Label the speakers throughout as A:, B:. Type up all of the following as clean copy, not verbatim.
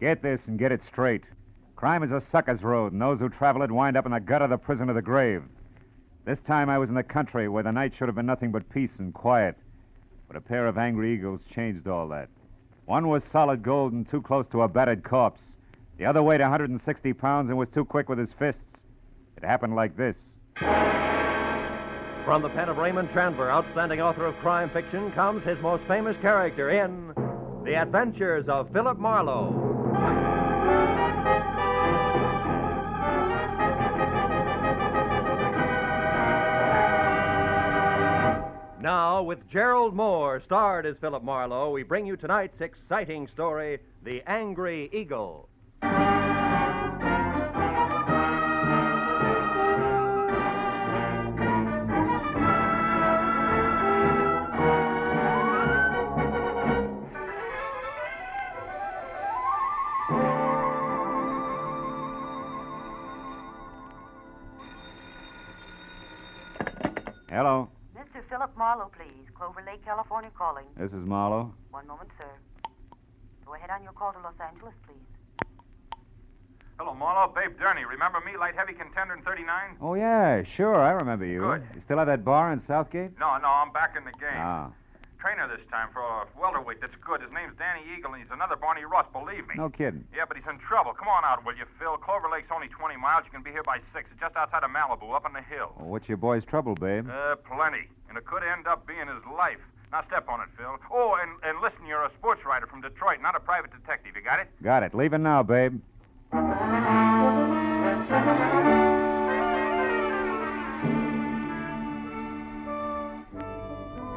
A: Get this and get it straight. Crime is a sucker's road, and those who travel it wind up in the gut of the prison of the grave. This time I was in the country where the night should have been nothing but peace and quiet. But a pair of angry eagles changed all that. One was solid gold and too close to a battered corpse. The other weighed 160 pounds and was too quick with his fists. It happened like this.
B: From the pen of Raymond Chandler, outstanding author of crime fiction, comes his most famous character in The Adventures of Philip Marlowe. Now, with Gerald Moore, starred as Philip Marlowe, we bring you tonight's exciting story, The Angry Eagle.
A: Hello.
C: Mr. Philip Marlowe, please. Clover Lake, California calling.
A: This is Marlowe.
C: One moment, sir. Go ahead on your call to Los Angeles, please.
D: Hello, Marlowe. Babe Durney. Remember me, light heavy contender in 39?
A: Oh, yeah, sure. I remember you.
D: Good.
A: You still have that bar in Southgate?
D: No, I'm back in the game.
A: Ah.
D: Trainer this time for a welterweight that's good. His name's Danny Eagle, and he's another Barney Russ, believe me.
A: No kidding.
D: Yeah, but he's in trouble. Come on out, will you, Phil? Clover Lake's only 20 miles. You can be here by 6. It's just outside of Malibu, up on the hill.
A: Well, what's your boy's trouble, babe?
D: Plenty. And it could end up being his life. Now step on it, Phil. Oh, and listen, you're a sports writer from Detroit, not a private detective. You got it?
A: Got it. Leaving now, babe.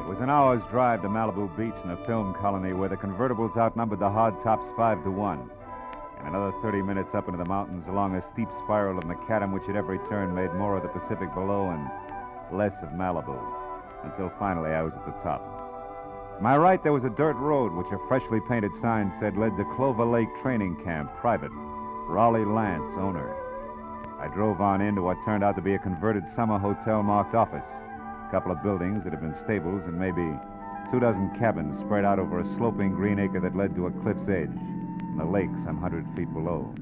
A: It was an hour's drive to Malibu Beach in a film colony where the convertibles outnumbered the hardtops 5-1. And another 30 minutes up into the mountains along a steep spiral of macadam which at every turn made more of the Pacific below and less of Malibu. Until finally I was at the top. To my right, there was a dirt road which a freshly painted sign said led to Clover Lake Training Camp, private. Raleigh Lance, owner. I drove on into what turned out to be a converted summer hotel marked office. A couple of buildings that had been stables and maybe 24 cabins spread out over a sloping green acre that led to a cliff's edge and the lake some 100 feet below.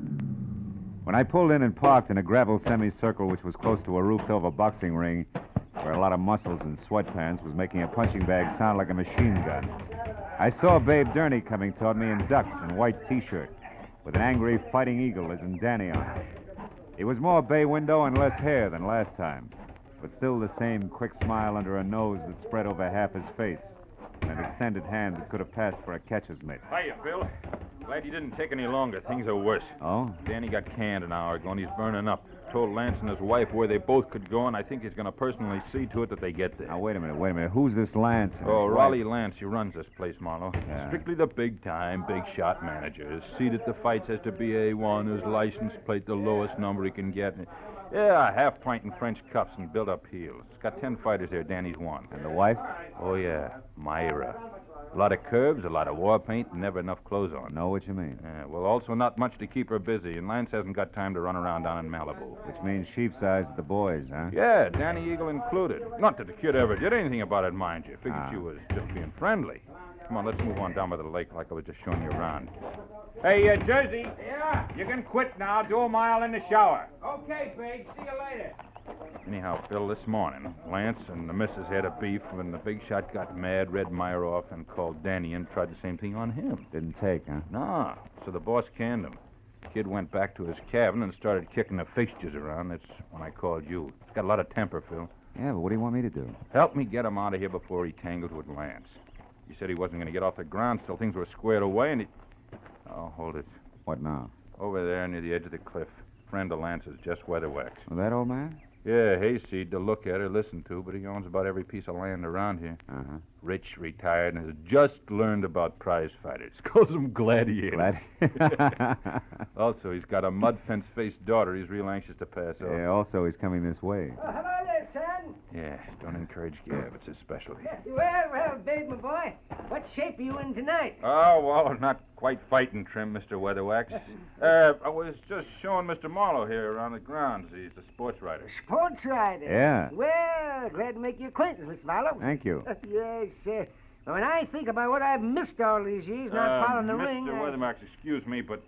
A: When I pulled in and parked in a gravel semicircle which was close to a roofed-over boxing ring where a lot of muscles and sweatpants was making a punching bag sound like a machine gun, I saw Babe Durney coming toward me in ducks and white T-shirt with an angry fighting eagle as in Danny on it. He was more bay window and less hair than last time, but still the same quick smile under a nose that spread over half his face and an extended hand that could have passed for a catcher's mitt.
E: Hiya, Phil. Glad you didn't take any longer. Things are worse.
A: Oh?
E: Danny got canned an hour ago, and he's burning up. Told Lance and his wife where they both could go, and I think he's going to personally see to it that they get there.
A: Now, wait a minute. Who's this Lance?
E: Oh, Raleigh Lance. He runs this place, Marlowe.
A: Yeah.
E: Strictly the big-time, big-shot manager. His seat at the fights has to be A1. His license plate the lowest number he can get. Yeah, half pint in French cuffs and built-up heels. He's got 10 fighters there. Danny's one.
A: And the wife?
E: Oh, yeah. Myra. A lot of curves, a lot of war paint, and never enough clothes on.
A: Know what you mean.
E: Yeah, well, also not much to keep her busy, and Lance hasn't got time to run around down in Malibu.
A: Which means sheep's eyes at the boys, huh?
E: Yeah, Danny Eagle included. Not that the kid ever did anything about it, mind you. Figured
A: Ah.
E: she was just being friendly. Come on, let's move on down by the lake like I was just showing you around. Hey, Jersey.
F: Yeah?
E: You can quit now. Do a mile in the shower.
F: Okay, Big. See you later.
E: Anyhow, Phil, this morning, Lance and the missus had a beef when the big shot got mad, read Myra off, and called Danny and tried the same thing on him.
A: Didn't take, huh?
E: No, so the boss canned him. Kid went back to his cabin and started kicking the fixtures around. That's when I called you. He's got a lot of temper, Phil.
A: Yeah, but what do you want me to do?
E: Help me get him out of here before he tangled with Lance. He said he wasn't going to get off the ground till things were squared away, and he... Oh, hold it.
A: What now?
E: Over there near the edge of the cliff. Friend of Lance's, just weatherwax.
A: Well, that old man?
E: Yeah, hayseed to look at or listen to, but he owns about every piece of land around here.
A: Uh-huh.
E: Rich, retired, and has just learned about prize fighters. Calls them gladiators. Also, he's got a mud fence-faced daughter he's real anxious to pass off.
A: Yeah, also he's coming this way.
F: Oh, hello there, son.
E: Yeah, don't encourage Gab. It's his specialty.
F: Well, Babe, my boy. What shape are you in tonight?
E: Oh, well, not quite fighting trim, Mr. Weatherwax. I was just showing Mr. Marlowe here around the grounds. He's a sports writer.
F: Sports rider.
A: Yeah.
F: Well, glad to make your acquaintance, Miss Marlowe.
A: Thank you.
F: Yes, sir. But when I think about what I've missed all these years not following the ring...
E: Mr. Weathermarks, excuse me, but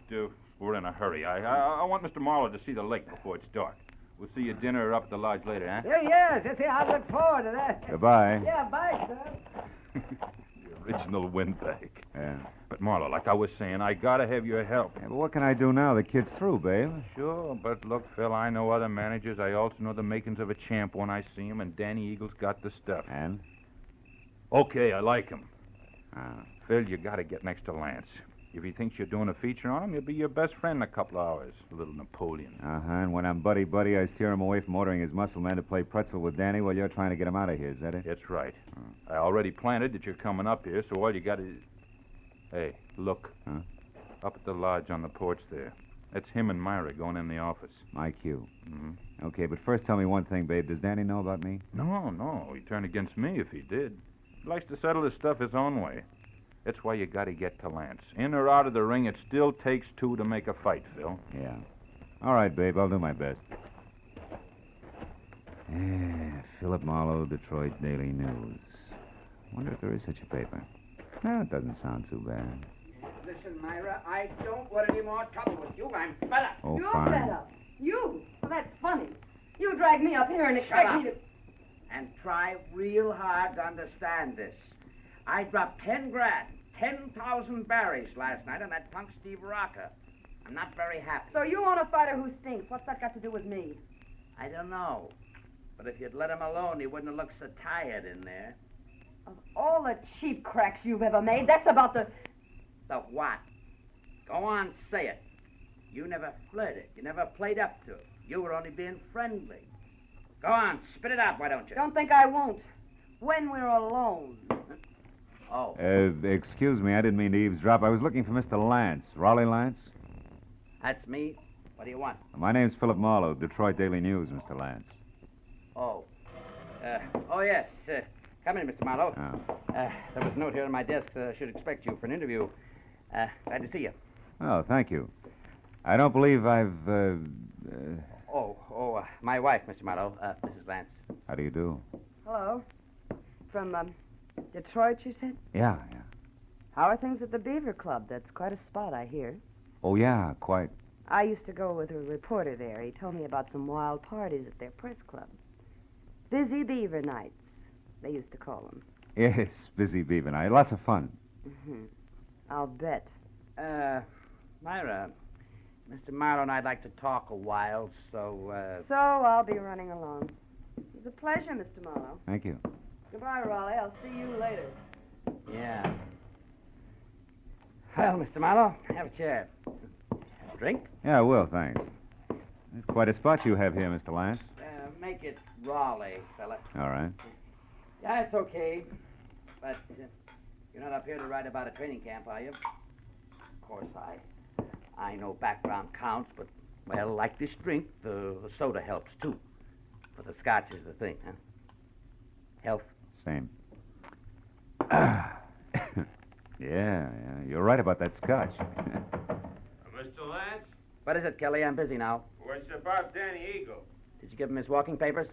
E: we're in a hurry. I want Mr. Marlowe to see the lake before it's dark. We'll see you at dinner or up at the lodge later, huh?
F: Yes. I'll look forward to that.
A: Goodbye.
F: Yeah, bye, sir.
E: The original windbag.
A: Yeah.
E: But, Marlowe, like I was saying, I gotta have your help.
A: Yeah, but what can I do now? The kid's through, babe.
E: Sure, but look, Phil, I know other managers. I also know the makings of a champ when I see him, and Danny Eagle's got the stuff.
A: And?
E: Okay, I like him.
A: Ah.
E: Phil, you gotta get next to Lance. If he thinks you're doing a feature on him, he'll be your best friend in a couple of hours. A little Napoleon.
A: Uh-huh, and when I'm buddy-buddy, I steer him away from ordering his muscle man to play pretzel with Danny while you're trying to get him out of here. Is that it?
E: That's right. I already planted that you're coming up here, so all you got is... Hey, look.
A: Huh?
E: Up at the lodge on the porch there. That's him and Myra going in the office.
A: My cue.
E: Mm-hmm.
A: Okay, but first tell me one thing, babe. Does Danny know about me?
E: No. He'd turn against me if he did. He likes to settle his stuff his own way. That's why you got to get to Lance. In or out of the ring, it still takes two to make a fight, Phil.
A: Yeah. All right, babe. I'll do my best. Yeah, Philip Marlowe, Detroit Daily News. Wonder if there is such a paper. No, it doesn't sound too bad.
F: Listen, Myra, I don't want any more trouble with you. I'm fed up.
A: Oh,
G: You're
A: fine.
G: fed up. You? Well, that's funny. You dragged me up here and expect me to...
F: And try real hard to understand this. I dropped 10 grand, 10,000 berries last night on that punk Steve Rocker. I'm not very happy.
G: So you want a fighter who stinks. What's that got to do with me?
F: I don't know. But if you'd let him alone, he wouldn't have looked so tired in there.
G: Of all the cheap cracks you've ever made, that's about the...
F: The what? Go on, say it. You never flirted. You never played up to it. You were only being friendly. Go on, spit it out, why don't you?
G: Don't think I won't. When we're alone.
F: Oh.
A: Excuse me, I didn't mean to eavesdrop. I was looking for Mr. Lance. Raleigh Lance?
F: That's me. What do you want?
A: My name's Philip Marlowe, Detroit Daily News, Mr. Lance.
F: Oh. Yes. Come in, Mr. Marlowe.
A: Oh.
F: There was a note here on my desk. I should expect you for an interview. Glad to see you.
A: Oh, thank you. I don't believe I've,
F: My wife, Mr. Marlowe, Mrs. Lance.
A: How do you do?
G: Hello. From, Detroit, you said?
A: Yeah.
G: How are things at the Beaver Club? That's quite a spot, I hear.
A: Oh, yeah, quite.
G: I used to go with a reporter there. He told me about some wild parties at their press club. Busy Beaver Nights, they used to call them.
A: Yes, busy beaver night. Lots of fun.
G: Mm-hmm. I'll bet.
F: Myra, Mr. Marlowe and I'd like to talk a while, so,
G: So I'll be running along. It's a pleasure, Mr. Marlowe.
A: Thank you.
G: Goodbye, Raleigh. I'll see you later.
F: Yeah. Well, Mr. Marlowe, have a chair. Drink?
A: Yeah, I will, thanks. It's quite a spot you have here, Mr. Lance.
F: Make it Raleigh, fella.
A: All right.
F: Yeah, it's okay. But you're not up here to write about a training camp, are you? Of course, I know background counts, but, well, like this drink, the soda helps, too. But the scotch is the thing, huh? Health?
A: Same. Yeah, you're right about that scotch.
H: Mr. Lance?
F: What is it, Kelly? I'm busy now.
H: Well, it's about Danny Eagle.
F: Did you give him his walking papers?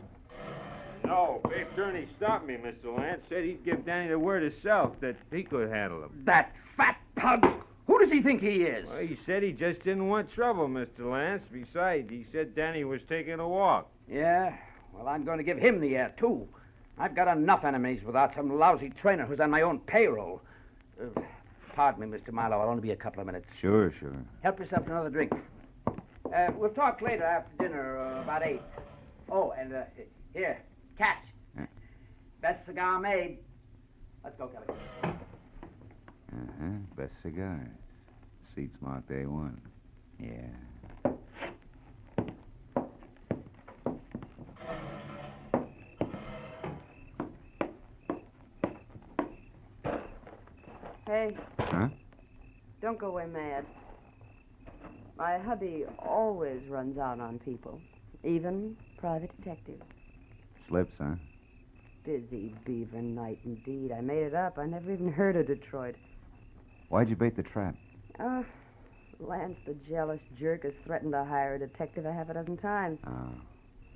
H: No, Big Gurney stopped me, Mr. Lance. Said he'd give Danny the word himself that he could handle him.
F: That fat pug! Who does he think he is?
H: Well, he said he just didn't want trouble, Mr. Lance. Besides, he said Danny was taking a walk.
F: Yeah? Well, I'm going to give him the air, too. I've got enough enemies without some lousy trainer who's on my own payroll. Pardon me, Mr. Marlowe. I'll only be a couple of minutes.
A: Sure.
F: Help yourself to another drink. We'll talk later after dinner, about 8. Oh, and, here, catch. Best cigar made. Let's go, Kelly.
A: Uh-huh. Best cigar. Seats marked A1. Yeah.
G: Hey,
A: Huh?
G: don't go away mad. My hubby always runs out on people, even private detectives.
A: Slips, huh?
G: Busy Beaver Night, indeed. I made it up. I never even heard of Detroit.
A: Why'd you bait the trap?
G: Lance, the jealous jerk, has threatened to hire a detective a half a dozen times.
A: Oh.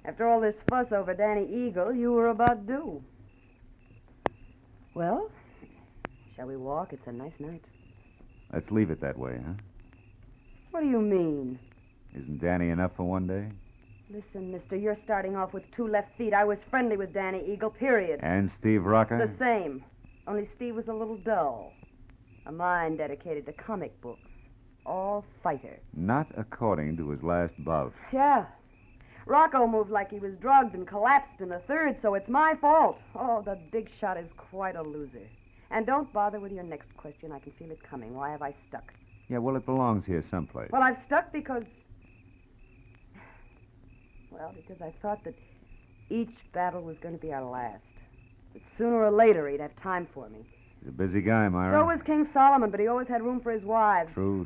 G: After all this fuss over Danny Eagle, you were about due. Well, Shall we walk? It's a nice night.
A: Let's leave it that way, huh?
G: What do you mean?
A: Isn't Danny enough for one day?
G: Listen, mister, you're starting off with 2 left feet. I was friendly with Danny Eagle, period.
A: And Steve Rocker?
G: The same. Only Steve was a little dull. A mind dedicated to comic books. All fighter.
A: Not according to his last bout.
G: Yeah. Rocco moved like he was drugged and collapsed in the third, so it's my fault. Oh, the big shot is quite a loser. And don't bother with your next question. I can feel it coming. Why have I stuck?
A: Yeah, well, it belongs here someplace.
G: Well, I've stuck because... Well, because I thought that each battle was going to be our last. That sooner or later he'd have time for me.
A: He's a busy guy, Myra.
G: So was King Solomon, but he always had room for his wives.
A: True.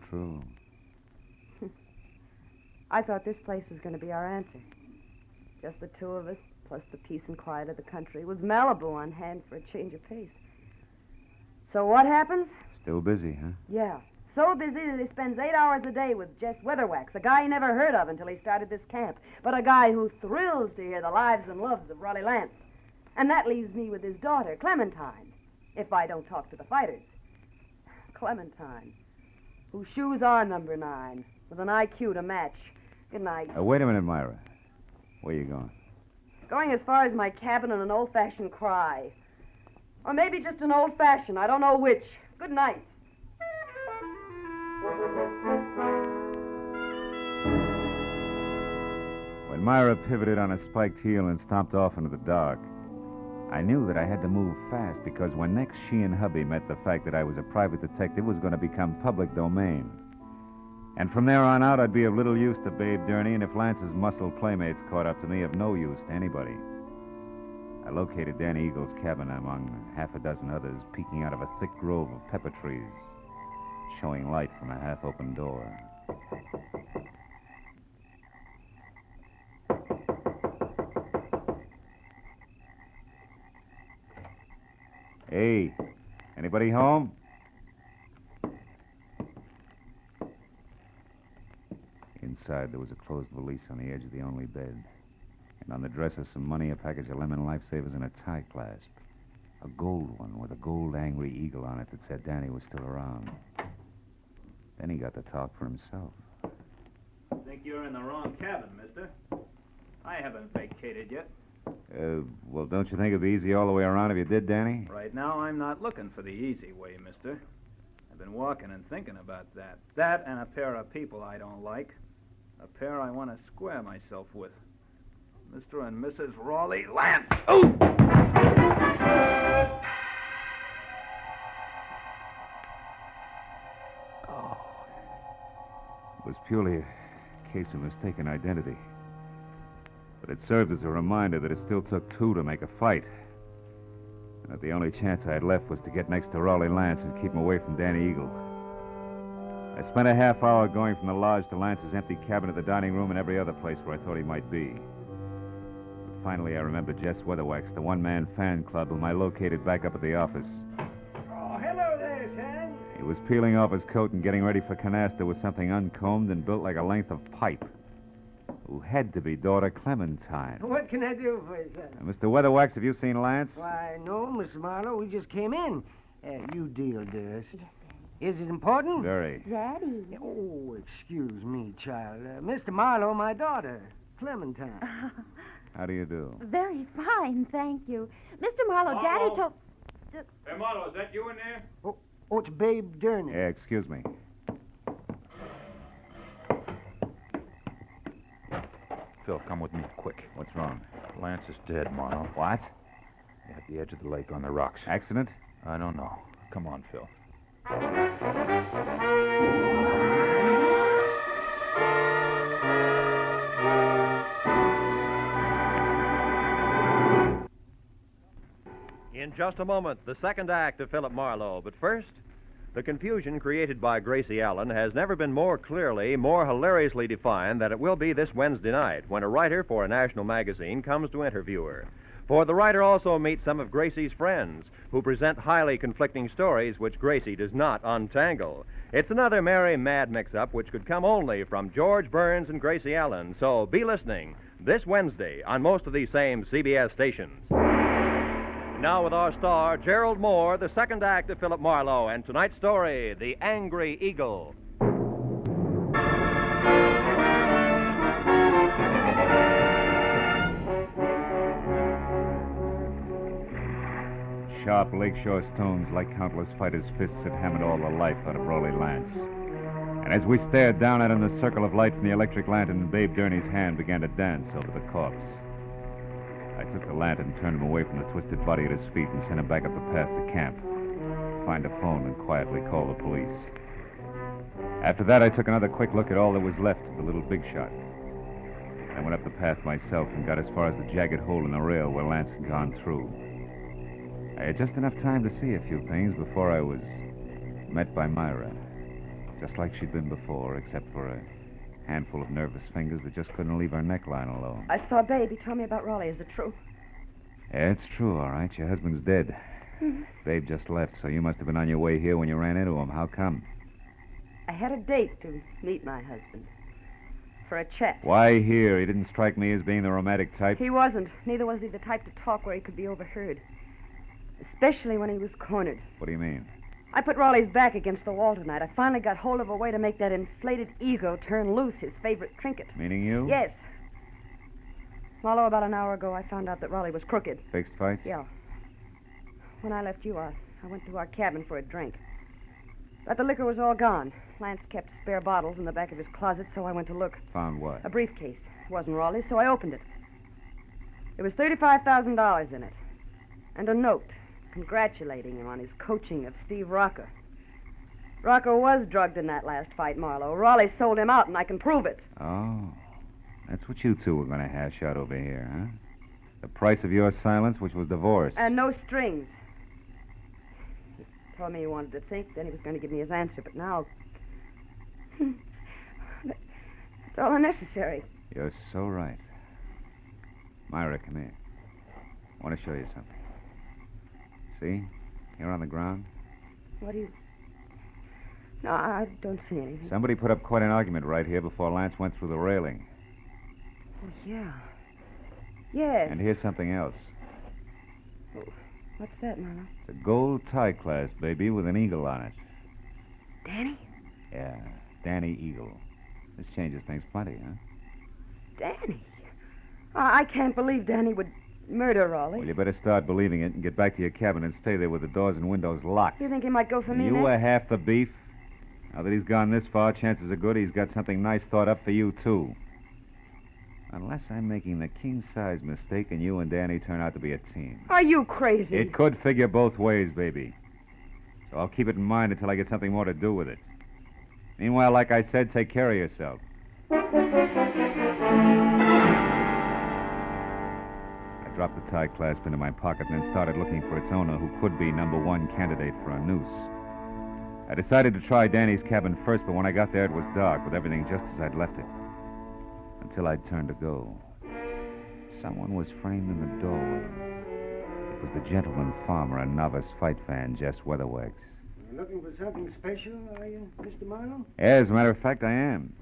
G: I thought this place was going to be our answer. Just the 2 of us, plus the peace and quiet of the country, with Malibu on hand for a change of pace. So what happens?
A: Still busy, huh?
G: Yeah. So busy that he spends 8 hours a day with Jess Weatherwax, a guy he never heard of until he started this camp, but a guy who thrills to hear the lives and loves of Raleigh Lance. And that leaves me with his daughter, Clementine, if I don't talk to the fighters. Clementine, whose shoes are number 9, with an IQ to match. Good night.
A: Wait a minute, Myra. Where you going?
G: Going as far as my cabin on an old-fashioned cry. Or maybe just an old-fashioned, I don't know which. Good night.
A: When Myra pivoted on a spiked heel and stomped off into the dark, I knew that I had to move fast because when next she and hubby met, the fact that I was a private detective was going to become public domain. And from there on out, I'd be of little use to Babe Durney, and if Lance's muscle playmates caught up to me, of no use to anybody. I located Danny Eagle's cabin among half a dozen others, peeking out of a thick grove of pepper trees, showing light from a half-open door. Hey, anybody home? Inside, there was a closed valise on the edge of the only bed. And on the dresser, some money, a package of lemon lifesavers, and a tie clasp. A gold one with a gold angry eagle on it that said Danny was still around. Then he got to talk for himself.
I: Think you're in the wrong cabin, mister. I haven't vacated yet.
A: Well, don't you think it'd be easy all the way around if you did, Danny?
I: Right now, I'm not looking for the easy way, mister. I've been walking and thinking about that. That and a pair of people I don't like. A pair I want to square myself with. Mr. and Mrs. Raleigh Lance. Oh!
A: It was purely a case of mistaken identity. But it served as a reminder that it still took 2 to make a fight. And that the only chance I had left was to get next to Raleigh Lance and keep him away from Danny Eagle. I spent a half hour going from the lodge to Lance's empty cabin to the dining room and every other place where I thought he might be. But finally, I remembered Jess Weatherwax, the one-man fan club whom I located back up at the office.
J: Oh, hello there, son.
A: He was peeling off his coat and getting ready for canasta with something uncombed and built like a length of pipe. Who had to be daughter Clementine.
J: What can I do for you, son?
A: Mr. Weatherwax, have you seen Lance?
J: Why, no, Mr. Marlowe. We just came in. You deal, dearest. Is it important?
A: Very.
K: Daddy.
J: Oh, excuse me, child. Mr. Marlowe, my daughter, Clementine.
A: How do you do?
K: Very fine, thank you. Mr. Marlowe, Daddy told...
H: Hey, Marlowe, is that you in there?
J: Oh, it's Babe Durney.
A: Yeah, excuse me.
E: Phil, come with me, quick.
A: What's wrong?
E: Lance is dead, Marlowe.
A: What?
E: At the edge of the lake on the rocks.
A: Accident?
E: I don't know. Come on, Phil.
B: In just a moment, the second act of Philip Marlowe. But first, the confusion created by Gracie Allen has never been more clearly, more hilariously defined than it will be this Wednesday night when a writer for a national magazine comes to interview her. For the writer also meets some of Gracie's friends who present highly conflicting stories which Gracie does not untangle. It's another merry, mad mix-up which could come only from George Burns and Gracie Allen. So be listening this Wednesday on most of these same CBS stations. Now with our star, Gerald Moore, the second act of Philip Marlowe, and tonight's story, The Angry Eagle.
A: Sharp lakeshore stones, like countless fighters' fists, had hammered all the life out of Rolly Lance. And as we stared down at him, the circle of light from the electric lantern, Babe Durney's hand began to dance over the corpse. I took the lantern, turned him away from the twisted body at his feet, and sent him back up the path to camp. Find a phone and quietly call the police. After that, I took another quick look at all that was left of the little big shot. I went up the path myself and got as far as the jagged hole in the rail where Lance had gone through. I had just enough time to see a few things before I was met by Myra. Just like she'd been before, except for a handful of nervous fingers that just couldn't leave her neckline alone.
G: I saw Babe. He told me about Raleigh. Is it true?
A: Yeah, it's true, all right. Your husband's dead. Babe just left, so you must have been on your way here when you ran into him. How come?
G: I had a date to meet my husband. For a chat.
A: Why here? He didn't strike me as being the romantic type.
G: He wasn't. Neither was he the type to talk where he could be overheard. Especially when he was cornered.
A: What do you mean?
G: I put Raleigh's back against the wall tonight. I finally got hold of a way to make that inflated ego turn loose, his favorite trinket.
A: Meaning you?
G: Yes. Marlowe, about an hour ago, I found out that Raleigh was crooked.
A: Fixed fights?
G: Yeah. When I left you, I went to our cabin for a drink. But the liquor was all gone. Lance kept spare bottles in the back of his closet, so I went to look.
A: Found what?
G: A briefcase. It wasn't Raleigh's, so I opened it. There was $35,000 in it. And a note congratulating him on his coaching of Steve Rocca. Rocca was drugged in that last fight, Marlowe. Raleigh sold him out, and I can prove it.
A: Oh. That's what you two were going to hash out over here, huh? The price of your silence, which was divorce.
G: And no strings. He told me he wanted to think, then he was going to give me his answer, but now... That's all unnecessary.
A: You're so right. Myra, come here. I want to show you something. See? Here on the ground.
G: What do you... No, I don't see anything.
A: Somebody put up quite an argument right here before Lance went through the railing.
G: Oh, yeah. Yes.
A: And here's something else.
G: Oh, what's that, Marlowe?
A: It's a gold tie clasp, baby, with an eagle on it.
G: Danny?
A: Yeah, Danny Eagle. This changes things plenty, huh?
G: Danny? I can't believe Danny would murder Raleigh.
A: Well, you better start believing it and get back to your cabin and stay there with the doors and windows locked.
G: You think he might go for me
A: You
G: next?
A: were half the beef. Now that he's gone this far, chances are good he's got something nice thought up for you, too. Unless I'm making the king-size mistake and you and Danny turn out to be a team.
G: Are you crazy?
A: It could figure both ways, baby. So I'll keep it in mind until I get something more to do with it. Meanwhile, like I said, take care of yourself. I dropped the tie clasp into my pocket and then started looking for its owner, who could be number one candidate for a noose. I decided to try Danny's cabin first, but when I got there, it was dark, with everything just as I'd left it. Until I'd turned to go. Someone was framed in the doorway. It was the gentleman farmer and novice fight fan, Jess Weatherwax.
J: You're looking for something special, are you, Mr. Marlowe?
A: Yeah, as a matter of fact, I am.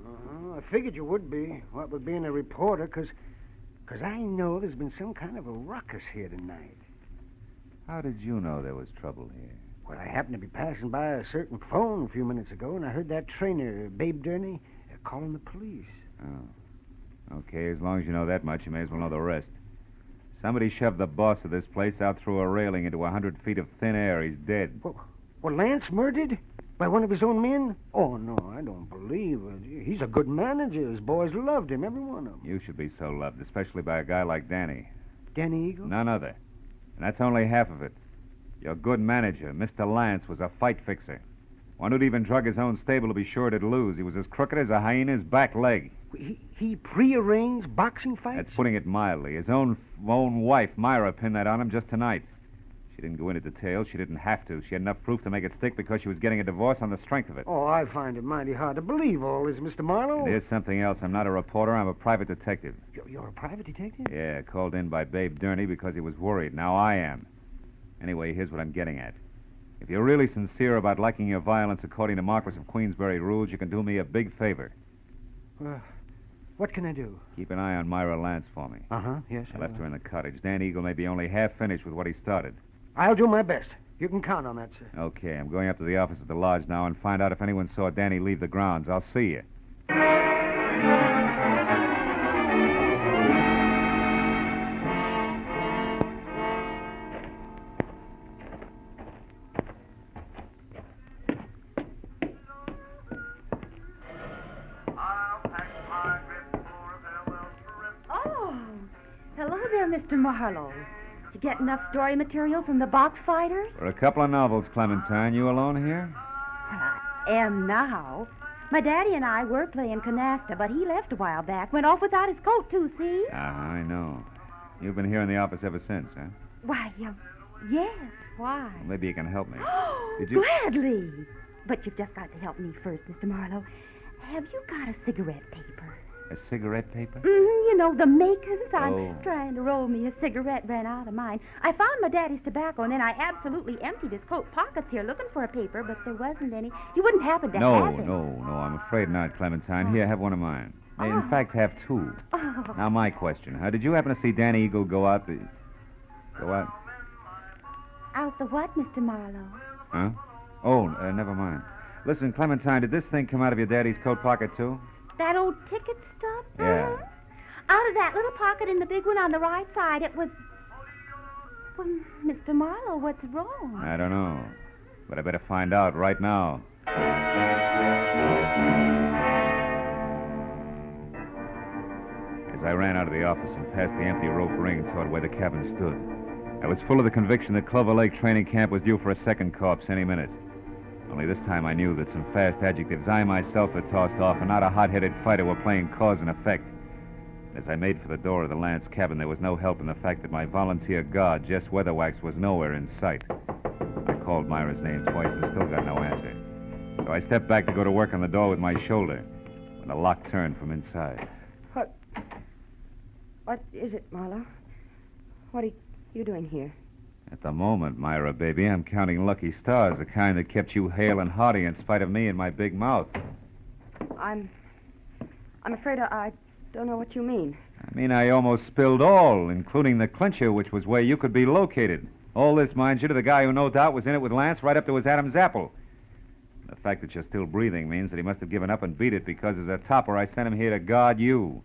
J: I figured you would be, what with being a reporter, because I know there's been some kind of a ruckus here tonight.
A: How did you know there was trouble here?
J: Well, I happened to be passing by a certain phone a few minutes ago, and I heard that trainer, Babe Durney, calling the police.
A: Oh. Okay, as long as you know that much, you may as well know the rest. Somebody shoved the boss of this place out through a railing into 100 feet of thin air. He's dead.
J: Well, Lance murdered? By one of his own men? Oh, no, I don't believe it. He's a good manager. His boys loved him, every one of them.
A: You should be so loved, especially by a guy like Danny.
J: Danny Eagle?
A: None other. And that's only half of it. Your good manager, Mr. Lance, was a fight fixer. One who'd even drug his own stable to be sure to lose. He was as crooked as a hyena's back leg.
J: He prearranged boxing fights?
A: That's putting it mildly. His own wife, Myra, pinned that on him just tonight. She didn't go into detail. She didn't have to. She had enough proof to make it stick because she was getting a divorce on the strength of it.
J: Oh, I find it mighty hard to believe all this, Mr. Marlowe.
A: And here's something else. I'm not a reporter. I'm a private detective.
J: You're a private detective?
A: Yeah, called in by Babe Durney because he was worried. Now I am. Anyway, here's what I'm getting at. If you're really sincere about liking your violence according to Marquis of Queensberry rules, you can do me a big favor.
J: What can I do?
A: Keep an eye on Myra Lance for me.
J: Yes.
A: I left her in the cottage. Dan Eagle may be only half finished with what he started.
J: I'll do my best. You can count on that, sir.
A: Okay, I'm going up to the office at the lodge now and find out if anyone saw Danny leave the grounds. I'll see you.
K: Oh, hello there, Mr. Marlowe. Did you get enough story material from the box fighters?
A: For a couple of novels, Clementine. You alone here?
K: Well, I am now. My daddy and I were playing canasta, but he left a while back. Went off without his coat, too, see?
A: I know. You've been here in the office ever since, huh?
K: Why, yes, why?
A: Well, maybe you can help me. Did you...
K: Gladly. But you've just got to help me first, Mr. Marlowe. Have you got a cigarette paper?
A: A cigarette paper?
K: You know, the makings. I'm
A: Oh.
K: trying to roll me a cigarette, ran out of mine. I found my daddy's tobacco, and then I absolutely emptied his coat pockets here looking for a paper, but there wasn't any. You wouldn't happen to have it.
A: No, I'm afraid not, Clementine. Here, have one of mine. In fact, have two.
K: Oh.
A: Now, my question, did you happen to see Danny Eagle go out the... Go out?
K: Out the what, Mr. Marlowe?
A: Huh? Oh, never mind. Listen, Clementine, did this thing come out of your daddy's coat pocket, too?
K: That old ticket stub?
A: Yeah.
K: Out of that little pocket in the big one on the right side, it was... Well, Mr. Marlowe, what's wrong?
A: I don't know. But I better find out right now. As I ran out of the office and past the empty rope ring toward where the cabin stood, I was full of the conviction that Clover Lake Training Camp was due for a second corpse any minute. Only this time I knew that some fast adjectives I myself had tossed off and not a hot-headed fighter were playing cause and effect. As I made for the door of the Lance cabin, there was no help in the fact that my volunteer guard, Jess Weatherwax, was nowhere in sight. I called Myra's name twice and still got no answer. So I stepped back to go to work on the door with my shoulder when the lock turned from inside.
G: What is it, Marlowe? What are you doing here?
A: At the moment, Myra, baby, I'm counting lucky stars, the kind that kept you hale and hearty in spite of me and my big mouth.
G: I'm afraid I don't know what you mean.
A: I mean, I almost spilled all, including the clincher, which was where you could be located. All this, mind you, to the guy who no doubt was in it with Lance right up to his Adam's apple. The fact that you're still breathing means that he must have given up and beat it because as a topper, I sent him here to guard you.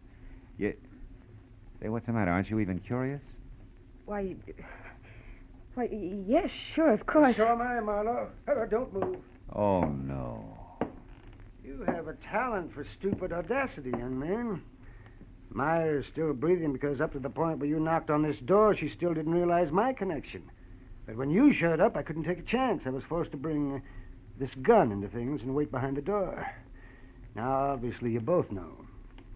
A: Say, what's the matter? Aren't you even curious?
G: Why, yes, sure, of course.
J: So am I, Marlowe. Don't move.
A: Oh, no.
J: You have a talent for stupid audacity, young man. Myra's still breathing because up to the point where you knocked on this door, she still didn't realize my connection. But when you showed up, I couldn't take a chance. I was forced to bring this gun into things and wait behind the door. Now, obviously, you both know.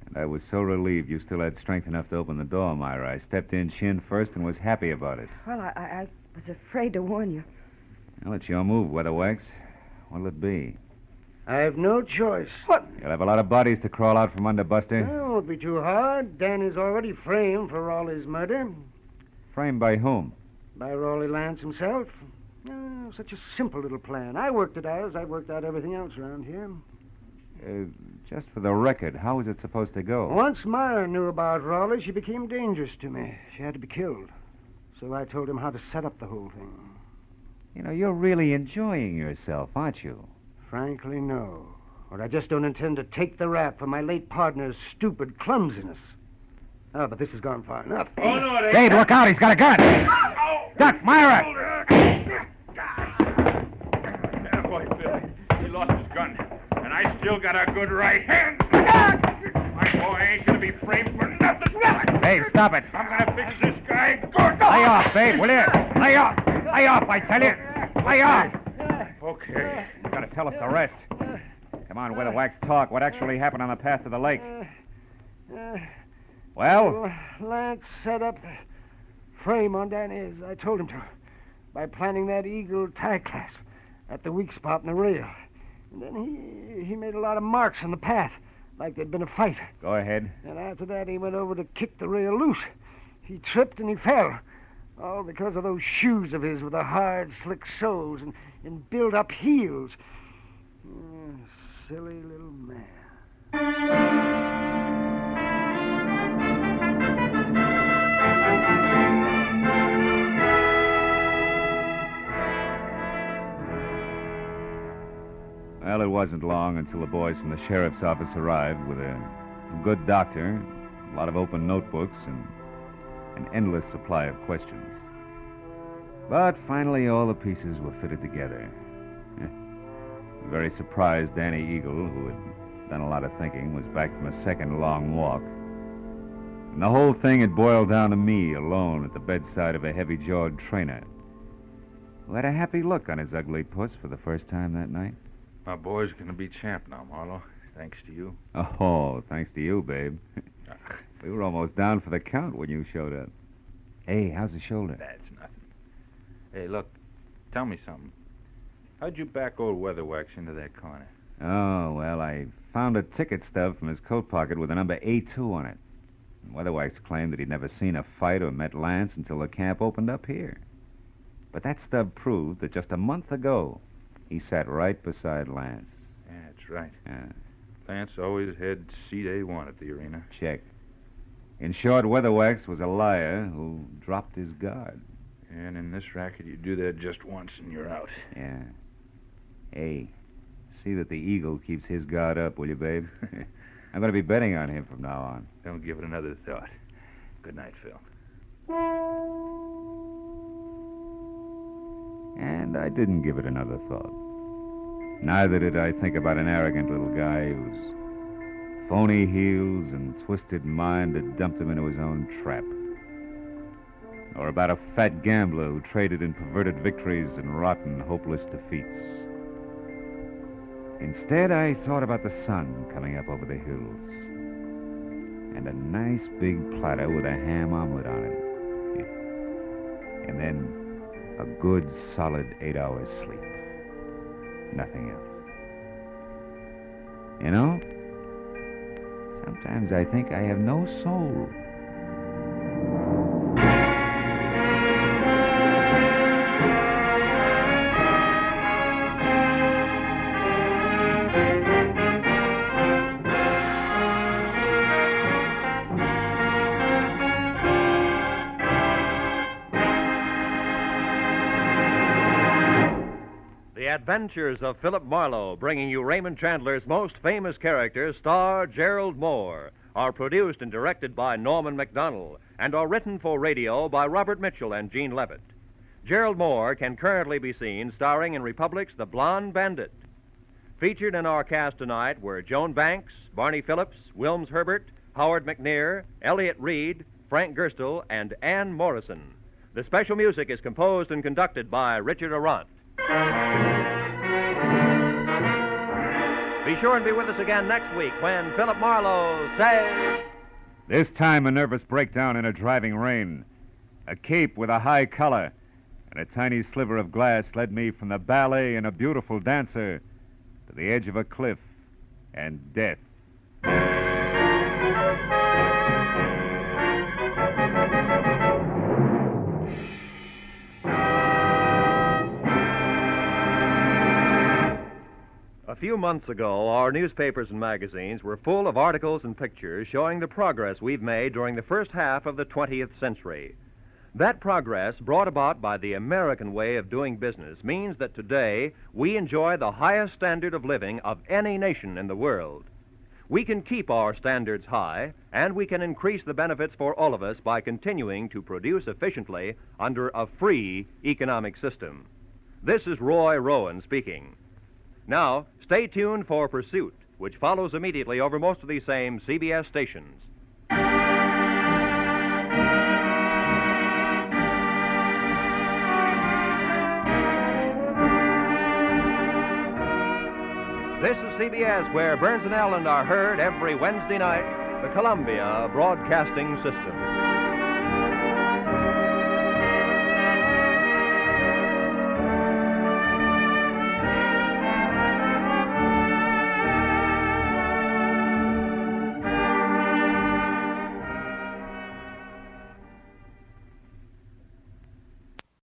A: And I was so relieved you still had strength enough to open the door, Myra. I stepped in chin first and was happy about it.
G: Well, I was afraid to warn you.
A: Well, it's your move, Weatherwax. What'll it be?
J: I have no choice.
G: What?
A: You'll have a lot of bodies to crawl out from under, Buster.
J: It won't be too hard. Danny's already framed for Raleigh's murder.
A: Framed by whom?
J: By Raleigh Lance himself. Such a simple little plan. I worked it out as I worked out everything else around here.
A: Just for the record, how was it supposed to go?
J: Once Myra knew about Raleigh, she became dangerous to me. She had to be killed. So I told him how to set up the whole thing.
A: You know, you're really enjoying yourself, aren't you?
J: Frankly, no. Or I just don't intend to take the rap for my late partner's stupid clumsiness. Oh, but this has gone far enough.
H: Oh, no, it ain't.
A: Dave, look out. He's got a gun. Duck, Myra!
H: That boy, Bill. He lost his gun. And I still got a good right hand. My boy ain't gonna be framed for nothing.
A: Dave, stop it.
H: I'm gonna fix this guy good.
A: Lay off, Dave, will you? Lay off. Lay off, I tell you. Lay off.
H: Okay.
A: You gotta tell us the rest. Come on, Weatherwax, talk. What actually happened on the path to the lake? Well?
J: Lance set up the frame on Danny as I told him to by planting that eagle tie clasp at the weak spot in the rail. And then he made a lot of marks on the path, like there'd been a fight.
A: Go ahead.
J: And after that, he went over to kick the rail loose. He tripped and he fell. All because of those shoes of his with the hard, slick soles and built-up heels. Silly little man.
A: Well, it wasn't long until the boys from the sheriff's office arrived with a good doctor, a lot of open notebooks, and an endless supply of questions. But finally, all the pieces were fitted together. Very surprised Danny Eagle, who had done a lot of thinking, was back from a second long walk. And the whole thing had boiled down to me alone at the bedside of a heavy-jawed trainer who had a happy look on his ugly puss for the first time that night.
E: My boy's going to be champ now, Marlowe, thanks to you.
A: Oh, thanks to you, babe. We were almost down for the count when you showed up. Hey, how's the shoulder?
E: That's nothing. Hey, look, tell me something. How'd you back old Weatherwax into that corner?
A: Oh, well, I found a ticket stub from his coat pocket with the number A2 on it. Weatherwax claimed that he'd never seen a fight or met Lance until the camp opened up here. But that stub proved that just a month ago, he sat right beside Lance.
E: Yeah, that's right.
A: Yeah.
E: Lance always had seat A1 at the arena.
A: Check. In short, Weatherwax was a liar who dropped his guard.
E: And in this racket, you do that just once and you're out.
A: Yeah. Hey, see that the Eagle keeps his guard up, will you, babe? I'm going to be betting on him from now on.
E: Don't give it another thought. Good night, Phil.
A: And I didn't give it another thought. Neither did I think about an arrogant little guy whose phony heels and twisted mind had dumped him into his own trap. Or about a fat gambler who traded in perverted victories and rotten, hopeless defeats. Instead, I thought about the sun coming up over the hills. And a nice big platter with a ham omelet on it. And then a good, solid 8 hours sleep. Nothing else. You know, sometimes I think I have no soul.
B: Adventures of Philip Marlowe, bringing you Raymond Chandler's most famous character, star Gerald Moore, are produced and directed by Norman MacDonald and are written for radio by Robert Mitchell and Gene Levitt. Gerald Moore can currently be seen starring in Republic's The Blonde Bandit. Featured in our cast tonight were Joan Banks, Barney Phillips, Wilms Herbert, Howard McNear, Elliott Reed, Frank Gerstle, and Ann Morrison. The special music is composed and conducted by Richard Arant. Be sure and be with us again next week when Philip Marlowe says...
A: This time a nervous breakdown in a driving rain. A cape with a high collar and a tiny sliver of glass led me from the ballet and a beautiful dancer to the edge of a cliff and death.
B: A few months ago, our newspapers and magazines were full of articles and pictures showing the progress we've made during the first half of the 20th century. That progress, brought about by the American way of doing business, means that today we enjoy the highest standard of living of any nation in the world. We can keep our standards high, and we can increase the benefits for all of us by continuing to produce efficiently under a free economic system. This is Roy Rowan speaking. Now, stay tuned for Pursuit, which follows immediately over most of these same CBS stations. This is CBS, where Burns and Allen are heard every Wednesday night, the Columbia Broadcasting System.